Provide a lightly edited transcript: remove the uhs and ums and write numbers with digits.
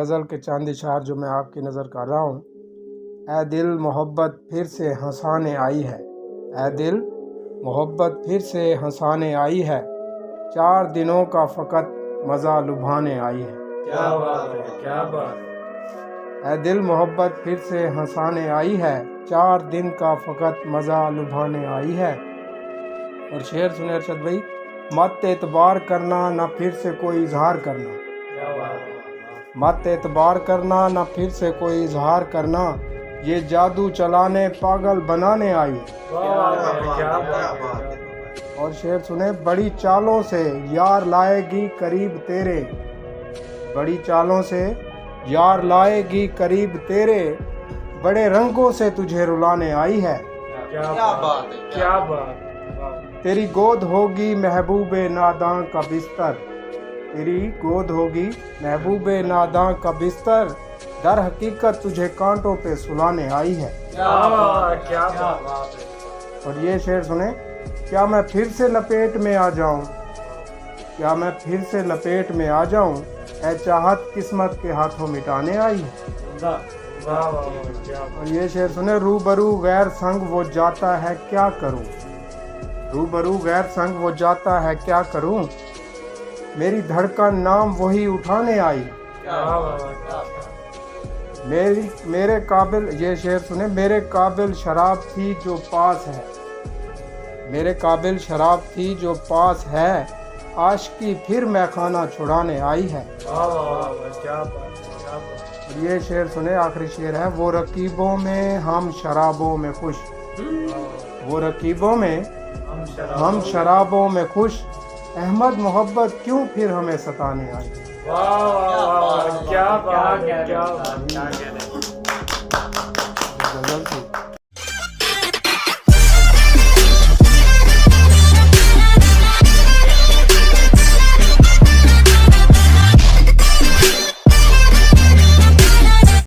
गज़ल के चंद इशार जो मैं आपकी नज़र कर रहा हूँ। ऐ दिल मोहब्बत फिर से हंसाने आई है, ऐ दिल मोहब्बत फिर से हंसाने आई है, 4 दिनों का फ़कत मज़ा लुभाने आई है। क्या बात है, क्या बात। ऐ दिल मोहब्बत फिर से हंसाने आई है, 4 दिन का फ़कत मज़ा लुभाने आई है। और शेर सुने अरशद भाई, मत एतबार करना ना फिर से कोई इजहार करना, क्या बात है। मत एतबार करना ना फिर से कोई इजहार करना, ये जादू चलाने पागल बनाने आई है। क्या बात है। और शेर सुने, बड़ी चालों से यार लाएगी करीब तेरे, बड़ी चालों से यार लाएगी करीब तेरे, बड़े रंगों से तुझे रुलाने आई है। क्या बात है, क्या बात। तेरी गोद होगी महबूबे नादां का बिस्तर, तेरी गोद होगी महबूबे नादां का बिस्तर, दर हकीकत तुझे कांटों पे सुलाने आई है। क्या बात है। और ये शेर सुने, क्या मैं फिर से लपेट में आ जाऊं, क्या मैं फिर से लपेट में आ जाऊं, ऐ चाहत किस्मत के हाथों मिटाने आई है। और ये शेर सुने, रूबरू गैर संग वो जाता है क्या करूं, रूबरू गैर संग वो जाता है क्या करूं, मेरी धड़कन नाम वही उठाने आई। मेरे काबिल, ये शेर सुने, मेरे काबिल शराब थी जो पास है, मेरे काबिल शराब थी जो पास है, आशिकी फिर मैखाना छुड़ाने आई है। और ये शेर सुने, आखिरी शेर है, वो रकीबों में हम शराबों में खुश, वो रकीबों में हम शराबों में खुश, अहमद मोहब्बत क्यों फिर हमें सताने आई। वाह वाह वाह, क्या बात है, क्या बात।